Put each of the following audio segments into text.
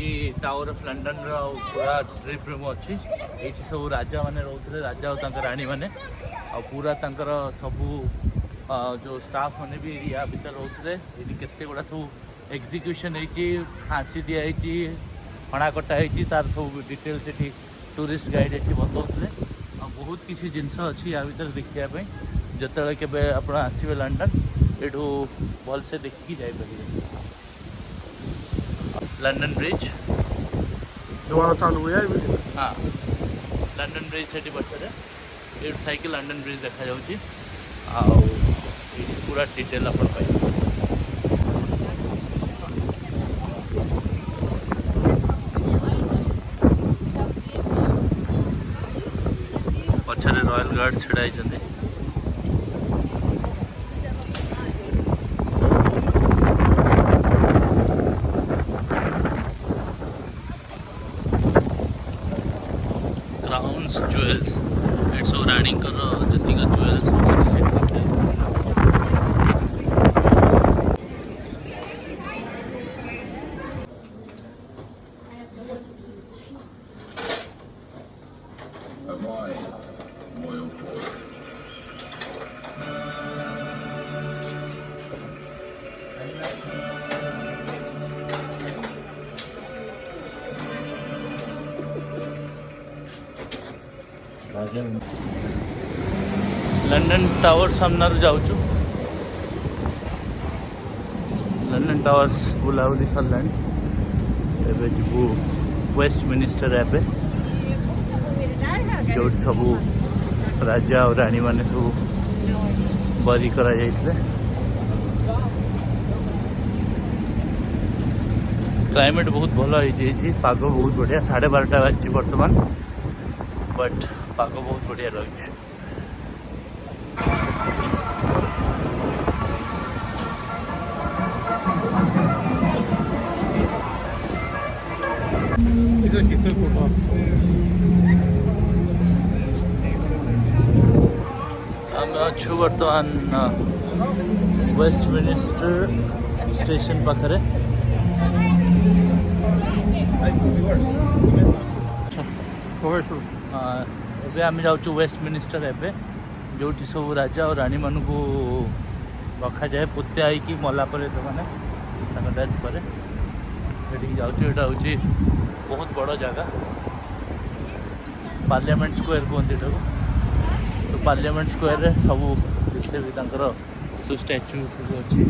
ये tower of London पूरा trip room अच्छी ये सब राजा मैंने रोते राजा और राणी मैंने पूरा तंकर सबू जो स्टाफ मैंने भी या भीतर रोते ये केते गुड़ा सब एग्जीक्यूशन होती फांसी दिखाई हणा कटा होती तार सब डिटेल से टूरिस्ट गाइड ये बताते बहुत किसी जिनस अच्छी या भीतर देखापी जिते के आप आसवे लंडन ये भलसे देखिकी जापर लंडन ब्रिज चालू हुआ हाँ लंडन ब्रिज से पचर ये थी लंडन ब्रिज देखा जाऊँगी पूरा डिटेल आप पछरे रॉयल गार्ड छिड़ाई क्राउन्स ज्वेल्स एट सब राणी जी ज्वेल्स लंडन टावर सामना जाऊँ लंडन टावर्स बुलाबुली सरला जीवु वेस्ट मिनिस्टर एवं जो सबू राजा और राणी मैंने सब बरी करा जाइए क्लाइमेट बहुत भल हो पाग बहुत बढ़िया 12:30 बाजी बर्तमान बट पाग बहुत बढ़िया रही आम अच्छु बर्तमान वेस्ट मिनिस्टर स्टेशन पाखरे एबे आम जाऊँ वेस्ट मिनिस्टर एवं जो सब राजा और राणी मान को रखा जाए पोत्या कि मलापर से डेथ पर जाऊँ बहुत बड़ जगह पार्लियामेंट स्क्वायर कहते तो पार्लियामेंट स्क्वायर सब जिते भी सब स्टैच्यू सब अच्छी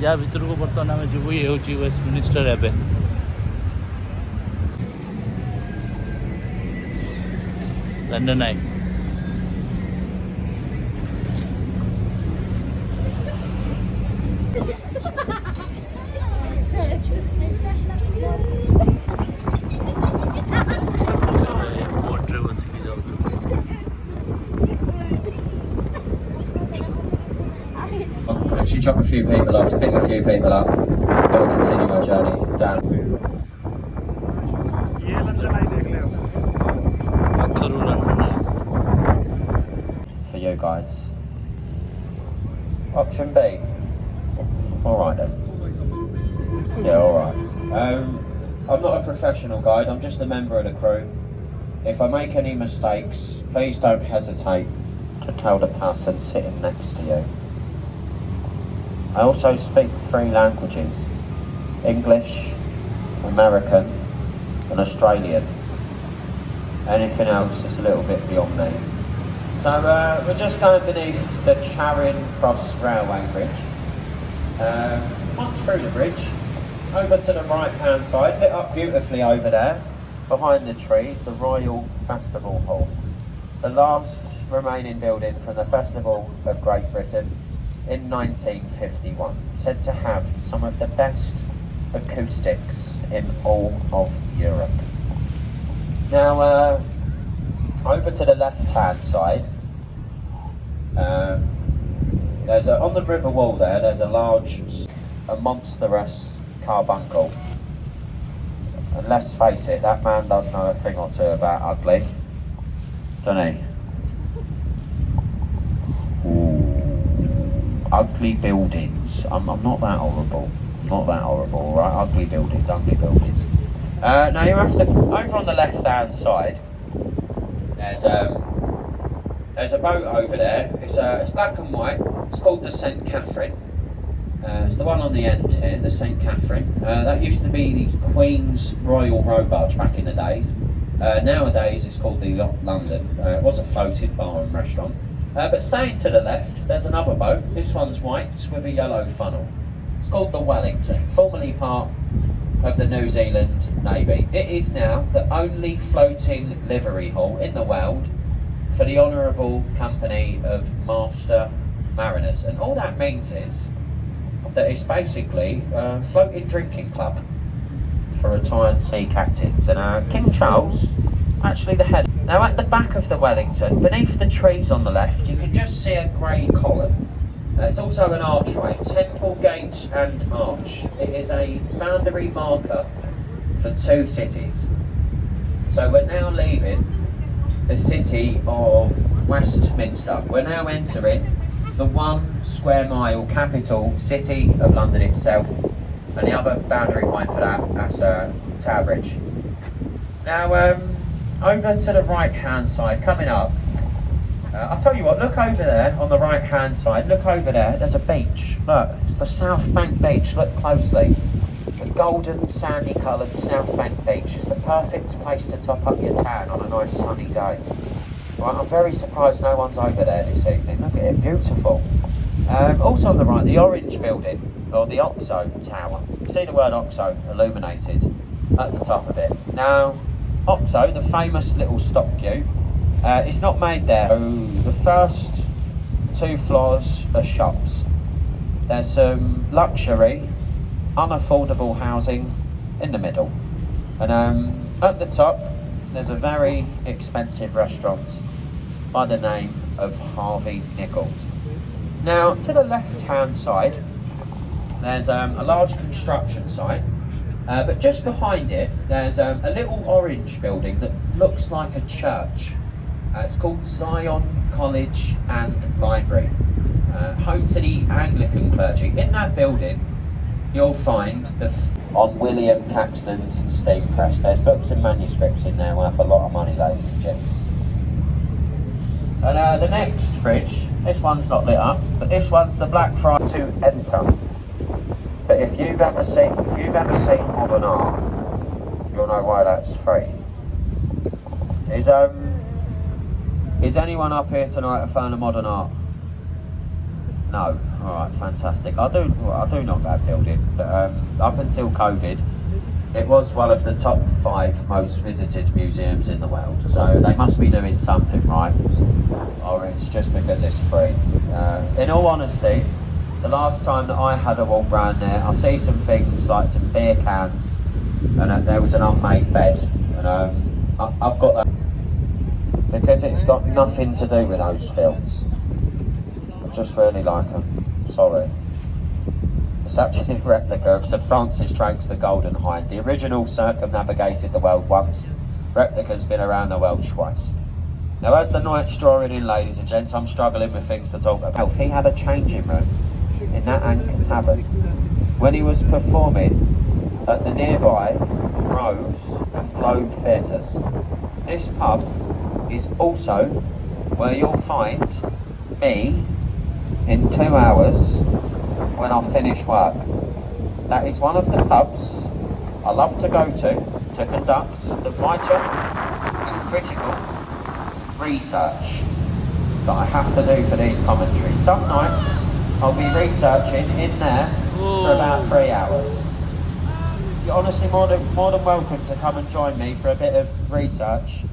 या भीतर को बर्तमान आम जीव ये हूँ वेस्ट मिनिस्टर एवं लंडन आई बोट्रे बसिक जाऊँ Actually drop a few people off, pick a few people up, and we'll continue our journey down. For you guys. Option B. Alright then. Yeah, alright. I'm not a professional guide, I'm just a member of the crew. If I make any mistakes, please don't hesitate to tell the person sitting next to you. I also speak 3 languages, English, American and Australian. Anything else is a little bit beyond me. So we're just going beneath the Charing Cross Railway Bridge. Once through the bridge, over to the right hand side, lit up beautifully over there, behind the trees, the Royal Festival Hall. The last remaining building from the Festival of Great Britain in 1951, said to have some of the best acoustics in all of Europe. Now, over to the left-hand side, there's on the river wall there's a large a monstrous carbuncle. And let's face it, that man does know a thing or two about ugly, doesn't he? Ooh, ugly buildings. I'm not that horrible. Not that horrible, all right? Ugly buildings, ugly buildings. Now you have to, over on the left-hand side, there's a boat over there. It's black and white. It's called the St. Catherine. It's the one on the end here, the St. Catherine. That used to be the Queen's Royal Row Barge back in the days. Nowadays it's called the London. It was a floating bar and restaurant. But staying to the left, there's another boat. This one's white with a yellow funnel. It's called the Wellington, formerly part of the New Zealand Navy. It is now the only floating livery hall in the world for the Honourable Company of Master Mariners. And all that means is that it's basically a floating drinking club for retired sea captains. And King Charles, actually the head. Now at the back of the Wellington, beneath the trees on the left, you can just see a grey column. It's also an archway, temple, gate and arch. It is a boundary marker for two cities. So we're now leaving the city of Westminster. We're now entering the 1 square mile capital city of London itself, and the other boundary point for that's Tower Bridge. Now over to the right hand side, coming up, I'll tell you what, look over there on the right hand side, look over there, there's a beach. Look, it's the South Bank Beach, look closely. The golden sandy coloured South Bank Beach is the perfect place to top up your tan on a nice sunny day. Right, I'm very surprised no one's over there this evening, look at it, beautiful. Also on the right, the orange building, or the Oxo Tower. You see the word Oxo illuminated at the top of it. Now, Oxo, the famous little stock queue, it's not made there. So the first 2 floors are shops. There's some luxury, unaffordable housing in the middle. And at the top, there's a very expensive restaurant by the name of Harvey Nichols. Now, to the left-hand side, there's a large construction site. But just behind it, there's a little orange building that looks like a church. It's called Zion College and Library, home to the Anglican clergy. In that building, you'll find on William Caxton's steam press. There's books and manuscripts in there worth a lot of money, ladies and gents. And the next bridge, this one's not lit up, but this one's the Blackfriars to enter. But if you've ever seen modern art, you'll know why that's free. Is anyone up here tonight a fan of modern art? No. All right, fantastic. I do know that building, but up until COVID, it was one of the top 5 most visited museums in the world. So they must be doing something right, or it's just because it's free. In all honesty, the last time that I had a walk round there, I see some things like some beer cans, and there was an unmade bed, and I've got that because it's got nothing to do with those films. I just really like them. Sorry. It's actually a replica of Sir Francis Drake's The Golden Hind. The original circumnavigated the world once. Replica's been around the world twice. Now, as the night's drawing in, ladies and gents, I'm struggling with things to talk about. He had a changing room in that Anchor Tavern when he was performing at the nearby Rose and Globe Theatres. This pub is also where you'll find me in 2 hours when I finish work. That is one of the pubs I love to go to conduct the vital and critical research that I have to do for these commentaries. Some nights I'll be researching in there for about 3 hours. You're honestly more than welcome to come and join me for a bit of research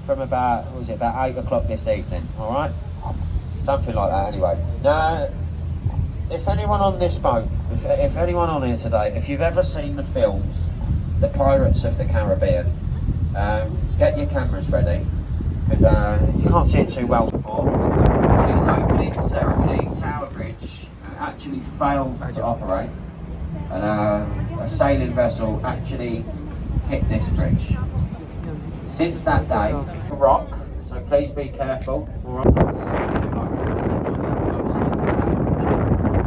from about 8 o'clock this evening, alright? Something like that anyway. Now, if anyone on this boat, if anyone on here today, if you've ever seen the films, The Pirates of the Caribbean, get your cameras ready, because you can't see it too well before. In its opening ceremony, Tower Bridge actually failed to operate and a sailing vessel actually hit this bridge. Since that day, rock, so please be careful.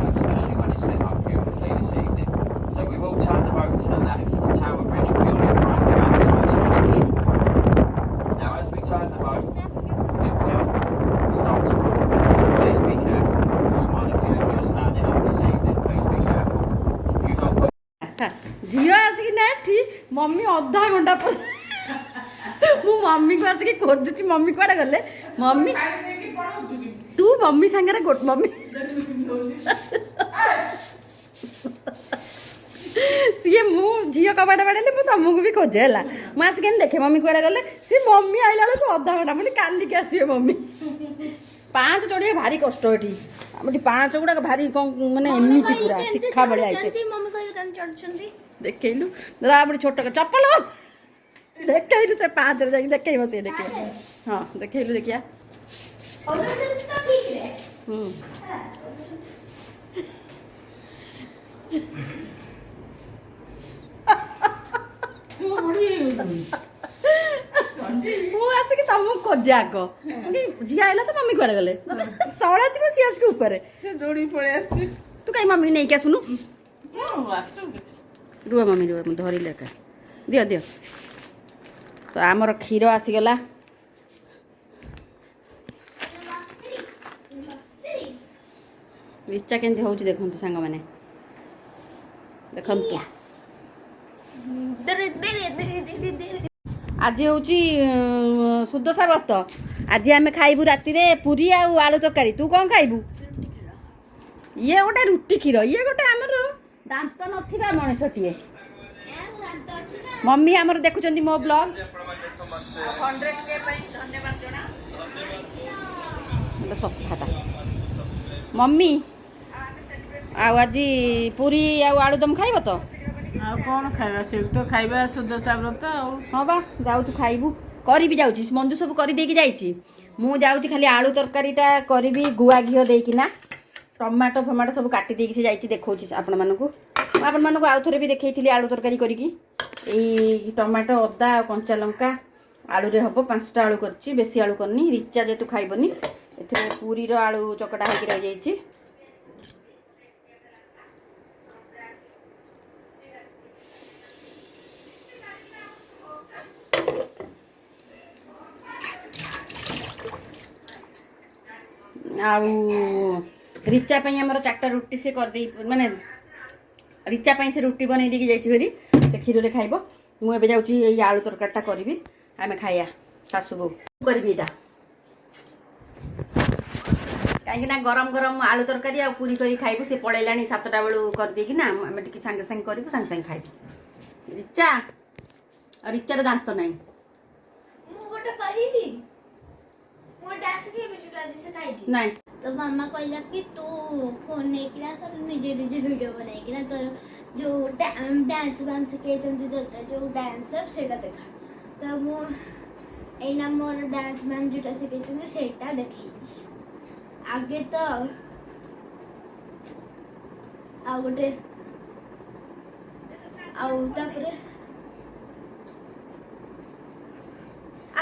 Especially when it's lit up beautifully this evening. So we will turn the boat to the left. Tower Bridge will be on the right hand side and just a short while. Now as we turn the boat, it will start to rock. So please be careful. Smile if you're standing up this evening, please be careful. If you've got झील आसिक ना एठी mummy अधा घंटा पर मु mummy को आसिक खोजुची mummy कुआडे गले mummy तू मम्मी संगे गोट मम्मी सी मु झील कबाड़ बाड़े मु तुमको भी खोजे है मुझे आसिक देखे मम्मी कुआडे गले सी मम्मी आइला बेलू अधा घंटा मुझे काली के आसवे मम्मी 5 चढ़िया भारी कष्ट एठी आमटी 5 गुड़ा भारी माने एमिति पूरा तीखा बळिया आइছে मम्मी कहि कान चढ़छंती देखैलु राबड़ी छोट का चप्पल हो देखैलु से 5 रे जाई देखै बसे देखै हां देखैलु देखिया और तो ठीक है तू बड़ी ମୁଁ ଆସିକି ତମକୁ ଖୋଜେ ଆଗ ଝିଅ ଆଇଲା ତ ମମି କୁଆଡେ ଗଲେ ତଳେ ଥିବ ସିଏ ଆସିକି ଉପରେ ଦୌଡ଼ି ପଳେଇ ଆସିଛି ତୁ କାଇଁ ମମି ନେଇକି ଆସୁନୁ ଆସୁ ରୁହ ମମି ରୁହ ମୁଁ ଧରିଲେ ଏକା ଦିଅ ଦିଅ ତ ଆମର କ୍ଷୀର ଆସିଗଲା ରିଚା କେମିତି ହେଉଛି ଦେଖନ୍ତୁ ସାଙ୍ଗମାନେ ଦେଖନ୍ତୁ ଆଜି ହେଉଛି ସୁଦଶା ବ୍ରତ ଆଜି ଆମେ ଖାଇବୁ ରାତିରେ ପୁରୀ ଆଉ ଆଳୁ ତରକାରୀ ତୁ କ'ଣ ଖାଇବୁ ଇଏ ଗୋଟେ ରୁଟି କ୍ଷୀର ଇଏ ଗୋଟେ ଆମର ଦାନ୍ତ ନଥିବା ମଣିଷଟିଏ ମମି ଆମର ଦେଖୁଛନ୍ତି ମୋ ବ୍ଲଗ 100K ପାଇଁ ଧନ୍ୟବାଦ ଜଣା ସଫାଟା ମମି ଆଉ ଆଜି ପୁରୀ ଆଉ ଆଳୁଦମ ଖାଇବ ତ ଆଉ କ'ଣ ଖାଇବା ସେଠି ତ ଖାଇବା ସୁଦଶା ବ୍ରତ ଆଉ ହଁ ବା ଯାଉଛୁ ଖାଇବୁ କରିବି ଯାଉଛି ମଞ୍ଜୁ ସବୁ କରିଦେଇକି ଯାଇଛି ମୁଁ ଯାଉଛି ଖାଲି ଆଳୁ ତରକାରୀଟା କରିବି ଗୁଆ ଘିଅ ଦେଇକିନା ଟମାଟୋ ଫମାଟୋ ସବୁ କାଟି ଦେଇକି ସେ ଯାଇଛି ଦେଖାଉଛି ଆପଣମାନଙ୍କୁ ମୁଁ ଆପଣମାନଙ୍କୁ ଆଉ ଥରେ ବି ଦେଖେଇଥିଲି ଆଳୁ ତରକାରୀ କରିକି ଏଇ ଟମାଟୋ ଅଦା ଆଉ କଞ୍ଚା ଲଙ୍କା ଆଳୁରେ ହେବ 5ଟା ଆଳୁ କରିଛି ବେଶୀ ଆଳୁ କରିନି ରିଚା ଯେହେତୁ ଖାଇବନି ଏଥିରେ ପୁରୀର ଆଳୁ ଚକଟା ହେଇକି ରହିଯାଇଛି ଆଉ ରିଚା ପାଇଁ ଆମର 4ଟା ରୁଟି ସେ କରିଦେଇ ମାନେ ରିଚା ପାଇଁ ସେ ରୁଟି ବନେଇ ଦେଇକି ଯାଇଛି ବେରି ସେ କ୍ଷୀରରେ ଖାଇବ ମୁଁ ଏବେ ଯାଉଛି ଏଇ ଆଳୁ ତରକାରୀଟା କରିବି ଆମେ ଖାଇବା ଶାଶୁ ବୋଉ କରିବି ଏଇଟା କାହିଁକି ନା ଗରମ ଗରମ ଆଳୁ ତରକାରୀ ଆଉ ପୁରୀ କରି ଖାଇବୁ ସେ ପଳେଇଲାଣି 7ଟା ବେଳୁ କରିଦେଇକି ନା ଆମେ ଟିକେ ସାଙ୍ଗେ ସାଙ୍ଗେ କରିବୁ ସାଙ୍ଗେ ସାଙ୍ଗେ ଖାଇବୁ ରିଚା ଆଉ ରିଚାର ଦାନ୍ତ ନାହିଁ ମୁଁ ଗୋଟେ କରିବି ମୁଁ डांस के बिचुला से खाइजी नहीं तो मामा कहला कि तू फोन नहीं किना तो निजे निजे वीडियो बनाई किना तो जो डांस वाम से के जंदी देता जो डांस सब सेटा देखा तो मो एना मोर डांस मैम जुटा से के जंदी सेटा देखी आगे तो आ गोटे आउ तापरे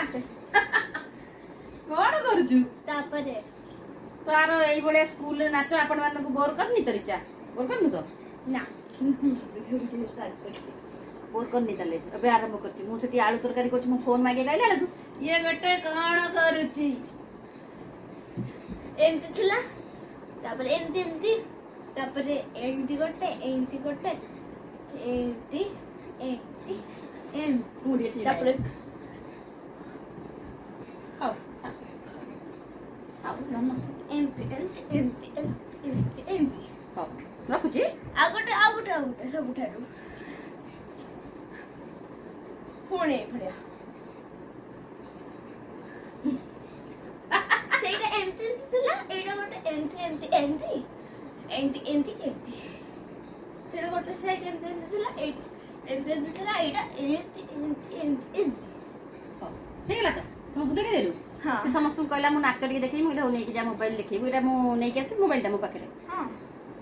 आसे कौन करूचु तापरे तार एई बळे स्कूल रे नाच आपण मानन को बोर करनी तरिचा बोर करनु तो ना बोर करनी तले अबे आरंभ करची मु छटी आलू तरकारी करची मु फोन मागे गाइला लागू ये बेटे कौन करूची एमती थिला तापरे एमती तापरे एमती गोटे एमती एम मुड़ी थी तापरे आओ आओ नम्मा एमती आओ रखुची आगोटे सब उठारू पुणे पुणे ସେଇଟା ଏମତି ଥିଲା ଏଇଟା ଗୋଟେ ଏମତି ସେଇଟା ଗୋଟେ ସାଇଡ୍ ଏମତି ଥିଲା ଏମତି ଥିଲା ଏଇଟା ଏମତି ହେଇଗଲା ତ ସମସ୍ତ ଦେଖି ଦେଲୁ ହଁ ସେ ସମସ୍ତଙ୍କୁ କହିଲା ମୁଁ ନାଚ ଟିକେ ଦେଖେଇ ମୁଁ ଏଇଟା ନେଇକି ଯା ମୋବାଇଲ ଦେଖେଇବୁ ଏଇଟା ମୁଁ ନେଇକି ଆସିବି ମୋବାଇଲଟା ମୋ ପାଖରେ ହଁ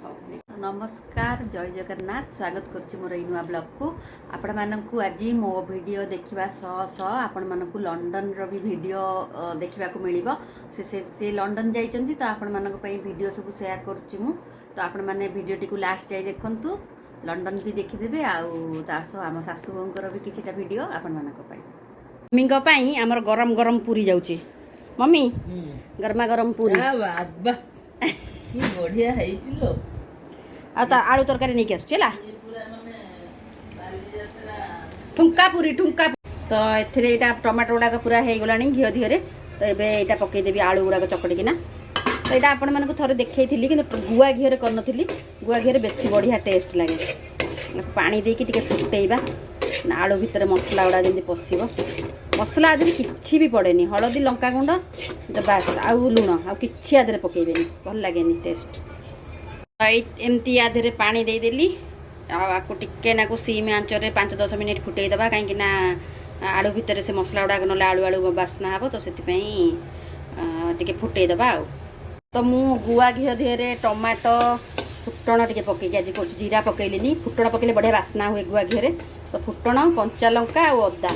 ହଉ नमस्कार जय जगन्नाथ स्वागत करुच्ची मोर एई नुआ ब्लॉग को आपण मानकु आज मो वीडियो देखिबा सह आपण मानकु लंडन रो भी वीडियो देखिबा को मिलिबो से लंडन जाइचंती तो आपण मानक पई वीडियो सब शेयर करुच्ची मु तो आपण माने वीडियो टी को लास्ट जाई देखंतु लंडन भी देखि देबे आउ तासो आम सासु बोंकर भी किछिटा वीडियो आपण मानक पई मम्मी को पई हमर गरम गरम पूरी जाउची मम्मी गरमा गरम पूरी बाबा की बढ़िया हेइचिलो आलू तरकारी नहीं आसुला ठुंका पूरी ठुंका तो एटा टमाटो गुड़ाक पूरा हो गला घी धीरे तो ये पकईदेवी आलू गुड़ाक चकड़िकिना तो यहाँ आपण मानक थोड़े देखी कि गुआ घी करनी गुआ घी बेसी बढ़िया टेस्ट लगे पानी देकी टिके फुटेबा आलू भितर मसला गुड़ा जमी पशिब मसला आदि किसी भी पड़ेनि हलदी लंका गुंड बास आउ लुण आ कि आदि पकईबे भल लगे टेस्ट एमती आधे पानी देदेली आपको टिके ना सीम आंचरे 5-10 मिनिट फुटेदबा कहीं आलू भितर से मसला गुड़ाक ना आलू आलू बास्ना हे तो से टिके फुटेदबा तो मु गुआ घी देहरे टमाटो फुटण टिके पकईकि आज कर जीरा पकईलिनी फुटण पकईले बढ़िया बास्ना हुए गुआ घी तो फुटण कंचा लंका और अदा